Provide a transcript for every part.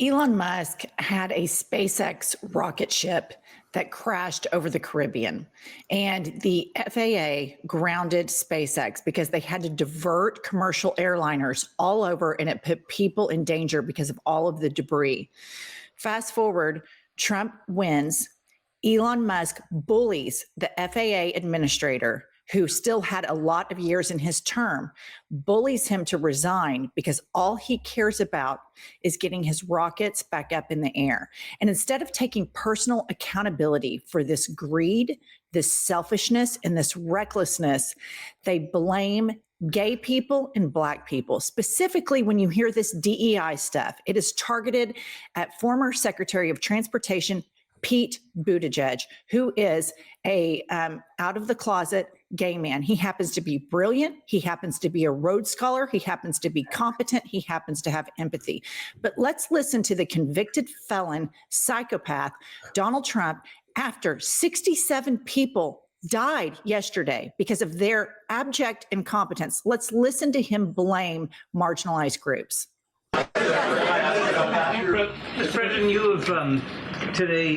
Elon Musk had a SpaceX rocket ship that crashed over the Caribbean, and the FAA grounded SpaceX because they had to divert commercial airliners all over, and it put people in danger because of all of the debris. Fast forward, Trump wins. Elon Musk bullies the FAA administrator, who still had a lot of years in his term, bullies him to resign because all he cares about is getting his rockets back up in the air. And instead of taking personal accountability for this greed, this selfishness, and this recklessness, they blame gay people and Black people. Specifically, when you hear this DEI stuff, it is targeted at former Secretary of Transportation Pete Buttigieg, who is a out of the closet gay man. He happens to be brilliant. He happens to be a Rhodes Scholar. He happens to be competent. He happens to have empathy. But let's listen to the convicted felon psychopath, Donald Trump, after 67 people died yesterday because of their abject incompetence. Let's listen to him blame marginalized groups. Mr. President, you have today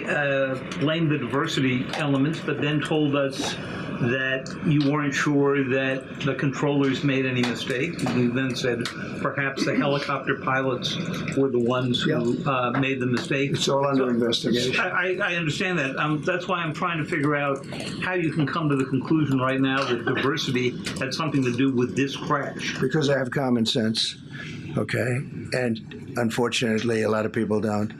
blamed the diversity elements, but then told us that you weren't sure that the controllers made any mistakes. You then said perhaps the helicopter pilots were the ones who made the mistakes. It's all under investigation. I understand that. That's why I'm trying to figure out how you can come to the conclusion right now that diversity had something to do with this crash. Because I have common sense, okay? And unfortunately, a lot of people don't.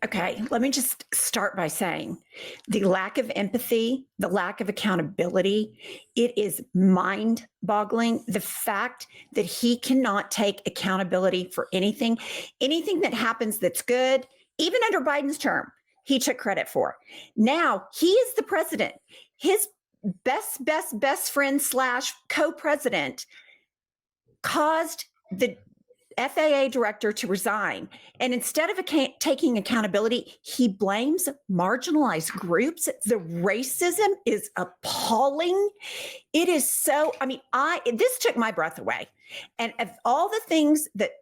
Okay, let me just start by saying the lack of empathy, the lack of accountability, it is mind-boggling. The fact that he cannot take accountability for anything that happens that's good, even under Biden's term, he took credit for. Now, he is the president. His best friend / co-president caused the FAA director to resign. And instead of taking accountability, he blames marginalized groups. The racism is appalling. It is so, this took my breath away. And of all the things that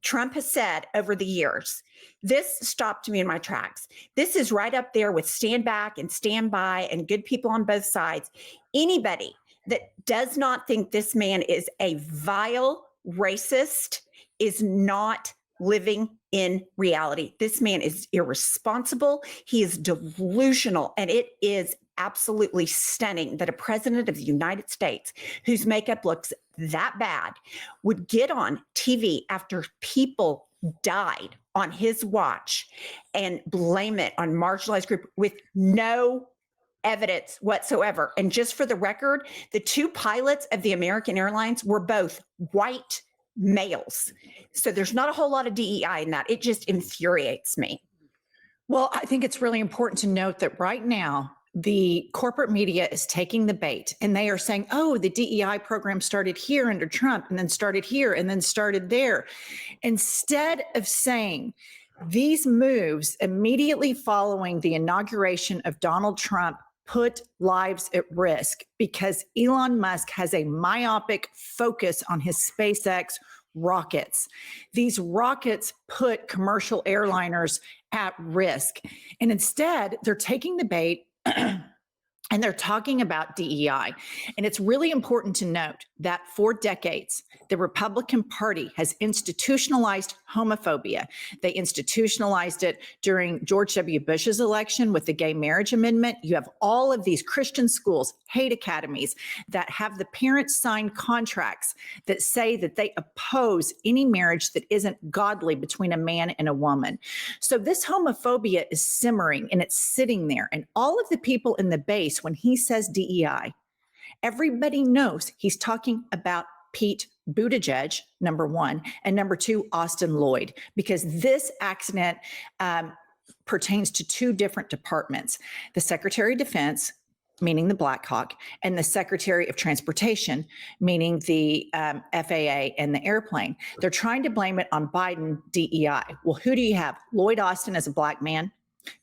Trump has said over the years, this stopped me in my tracks. This is right up there with stand back and stand by and good people on both sides. Anybody that does not think this man is a vile racist is not living in reality. This man is irresponsible. He is delusional. And it is absolutely stunning that a president of the United States whose makeup looks that bad would get on TV after people died on his watch and blame it on marginalized group with no evidence whatsoever. And just for the record, the two pilots of the American Airlines were both white males. So there's not a whole lot of DEI in that. It just infuriates me. Well, I think it's really important to note that right now, the corporate media is taking the bait and they are saying, oh, the DEI program started here under Trump and then started here and then started there. Instead of saying these moves immediately following the inauguration of Donald Trump put lives at risk because Elon Musk has a myopic focus on his SpaceX rockets. These rockets put commercial airliners at risk. And instead, they're taking the bait and they're talking about DEI. And it's really important to note that for decades, the Republican Party has institutionalized homophobia. They institutionalized it during George W. Bush's election with the gay marriage amendment. You have all of these Christian schools, hate academies, that have the parents sign contracts that say that they oppose any marriage that isn't godly between a man and a woman. So this homophobia is simmering and it's sitting there. And all of the people in the base, when he says DEI, everybody knows he's talking about Pete Buttigieg, number one, and number two, Austin Lloyd, because this accident pertains to two different departments, the Secretary of Defense, meaning the Black Hawk, and the Secretary of Transportation, meaning the FAA and the airplane. They're trying to blame it on Biden DEI. Well, who do you have? Lloyd Austin as a Black man?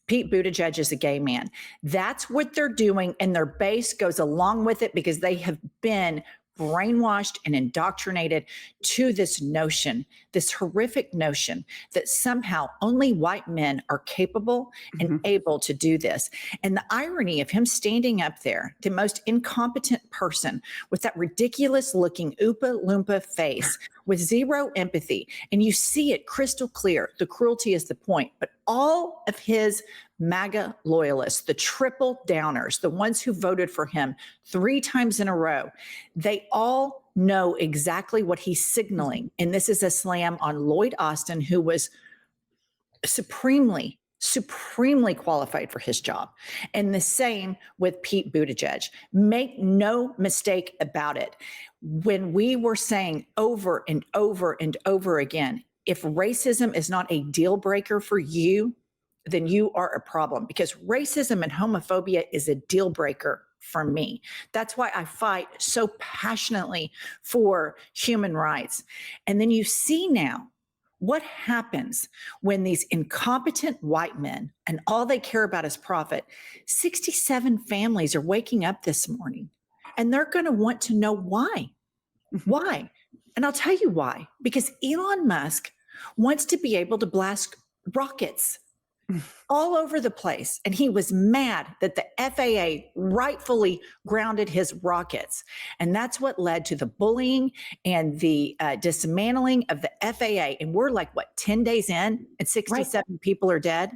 Pete Buttigieg is a gay man. That's what they're doing, and their base goes along with it because they have been brainwashed and indoctrinated to this notion, this horrific notion that somehow only white men are capable and able to do this. And the irony of him standing up there, the most incompetent person with that ridiculous looking Oompa Loompa face with zero empathy, and you see it crystal clear. The cruelty is the point, but all of his MAGA loyalists, the triple downers, the ones who voted for him 3 times in a row, they all know exactly what he's signaling. And this is a slam on Lloyd Austin, who was supremely qualified for his job. And the same with Pete Buttigieg. Make no mistake about it. When we were saying over and over and over again, if racism is not a deal breaker for you, then you are a problem, because racism and homophobia is a deal breaker for me. That's why I fight so passionately for human rights. And then you see now what happens when these incompetent white men, and all they care about is profit. 67 families are waking up this morning, and they're going to want to know why. Why? And I'll tell you why. Because Elon Musk wants to be able to blast rockets all over the place. And he was mad that the FAA rightfully grounded his rockets. And that's what led to the bullying and the dismantling of the FAA. And we're like, what, 10 days in and 67 people are dead?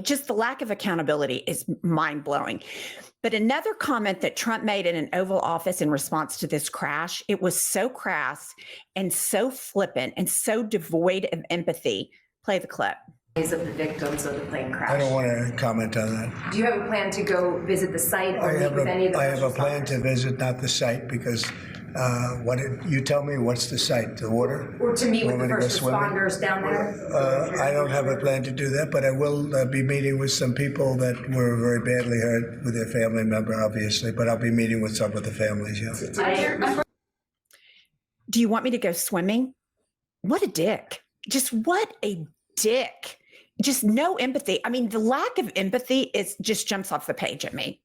Just the lack of accountability is mind blowing. But another comment that Trump made in an Oval Office in response to this crash, it was so crass and so flippant and so devoid of empathy. Play the clip. Of the victims of the plane crash. I don't want to comment on that. Do you have a plan to go visit the site or meet with any of the I have a first plan to responders? visit, not the site, because you tell me what's the site, the water? Or to meet with Want the me to go first swimming? responders down there? I don't have a plan to do that, but I will be meeting with some people that were very badly hurt with their family member, obviously, but I'll be meeting with some of the families, yeah. Do you want me to go swimming? What a dick. Just what a dick. Just no empathy. I mean, the lack of empathy just jumps off the page at me.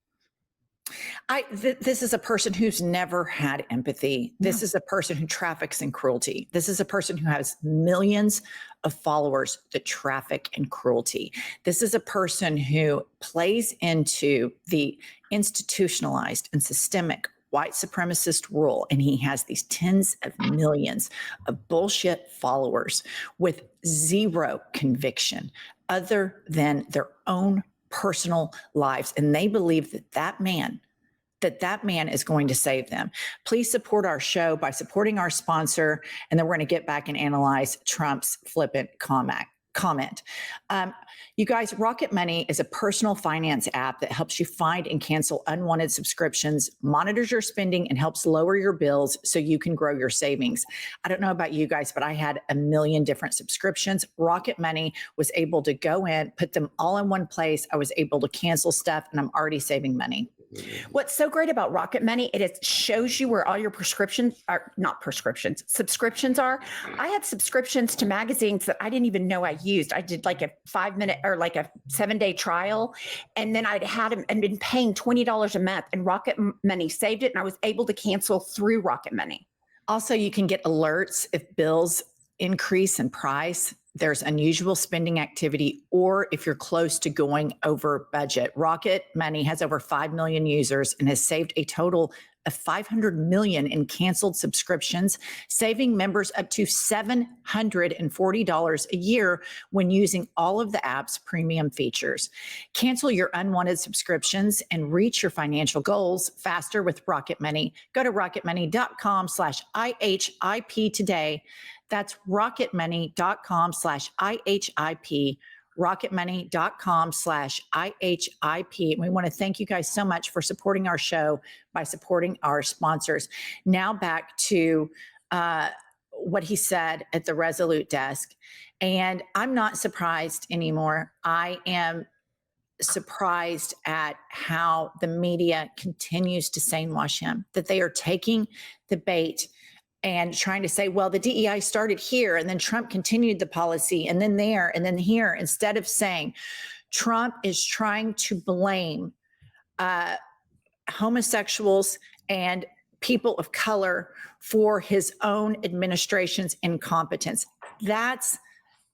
This is a person who's never had empathy. This is a person who traffics in cruelty. This is a person who has millions of followers that traffic in cruelty. This is a person who plays into the institutionalized and systemic white supremacist rule, and he has these tens of millions of bullshit followers with zero conviction other than their own personal lives. And they believe that man is going to save them. Please support our show by supporting our sponsor, and then we're going to get back and analyze Trump's flippant comment. You guys, Rocket Money is a personal finance app that helps you find and cancel unwanted subscriptions, monitors your spending, and helps lower your bills so you can grow your savings. I don't know about you guys, but I had a million different subscriptions. Rocket Money was able to go in, put them all in one place. I was able to cancel stuff, and I'm already saving money. What's so great about Rocket Money, it shows you where all your subscriptions are. I had subscriptions to magazines that I didn't even know I used. I did like a 5-minute or like a 7-day trial, and then I'd had them and been paying $20 a month, and Rocket Money saved it, and I was able to cancel through Rocket Money. Also, you can get alerts if bills increase in price, there's unusual spending activity, or if you're close to going over budget. Rocket Money has over 5 million users and has saved a total of 500 million in canceled subscriptions, saving members up to $740 a year when using all of the app's premium features. Cancel your unwanted subscriptions and reach your financial goals faster with Rocket Money. Go to rocketmoney.com/IHIP today. That's rocketmoney.com/IHIP. rocketmoney.com/IHIP. And we want to thank you guys so much for supporting our show by supporting our sponsors. Now back to what he said at the Resolute desk. And I'm not surprised anymore. I am surprised at how the media continues to sanewash him, that they are taking the bait and trying to say, well, the DEI started here, and then Trump continued the policy, and then there, and then here, instead of saying Trump is trying to blame homosexuals and people of color for his own administration's incompetence. That's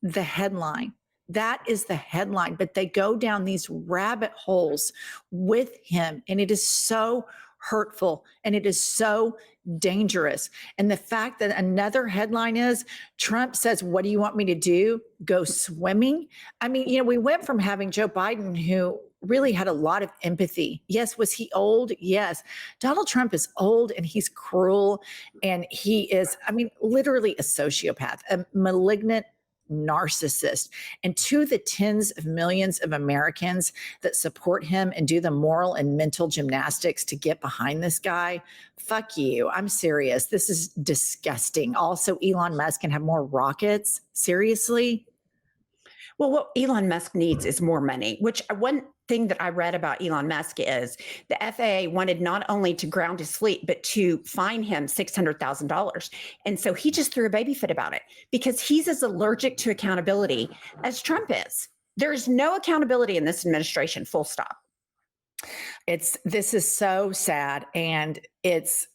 the headline. That is the headline. But they go down these rabbit holes with him, and it is so hurtful and it is so dangerous. And the fact that another headline is Trump says, "What do you want me to do? Go swimming?" I mean, we went from having Joe Biden, who really had a lot of empathy. Yes. Was he old? Yes. Donald Trump is old and he's cruel. And he is, literally a sociopath, a malignant narcissist. And to the tens of millions of Americans that support him and do the moral and mental gymnastics to get behind this guy, fuck you. I'm serious. This is disgusting. Also, Elon Musk can have more rockets. Seriously? Well, what Elon Musk needs is more money, which one thing that I read about Elon Musk is the FAA wanted not only to ground his fleet, but to fine him $600,000. And so he just threw a baby fit about it because he's as allergic to accountability as Trump is. There is no accountability in this administration, full stop. This is so sad. And it's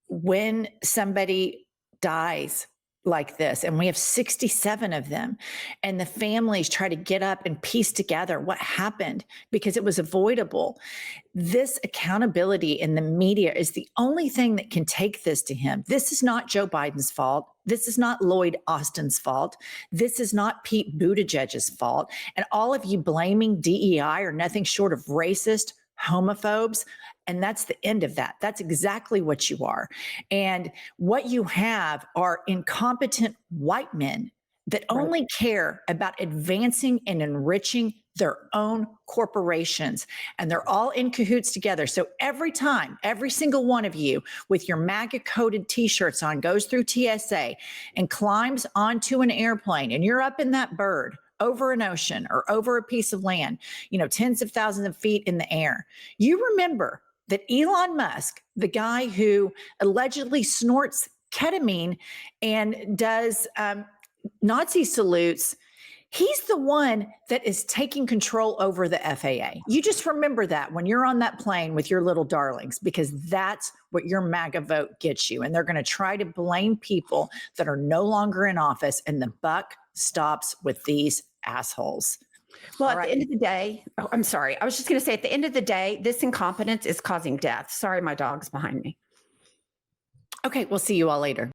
when somebody dies like this, and we have 67 of them, and the families try to get up and piece together what happened because it was avoidable. This accountability in the media is the only thing that can take this to him. This is not Joe Biden's fault. This is not Lloyd Austin's fault. This is not Pete Buttigieg's fault. And all of you blaming DEI are nothing short of racist, homophobes. And that's the end of that. That's exactly what you are. And what you have are incompetent white men that only care about advancing and enriching their own corporations. And they're all in cahoots together. So every time, every single one of you with your MAGA coded t-shirts on goes through TSA and climbs onto an airplane, and you're up in that bird over an ocean or over a piece of land, tens of thousands of feet in the air, you remember that Elon Musk, the guy who allegedly snorts ketamine and does Nazi salutes, he's the one that is taking control over the FAA. You just remember that when you're on that plane with your little darlings, because that's what your MAGA vote gets you. And they're going to try to blame people that are no longer in office, and the buck stops with these assholes. Well, at the end of the day, I'm sorry. I was just going to say, at the end of the day, this incompetence is causing death. Sorry, my dog's behind me. Okay, we'll see you all later.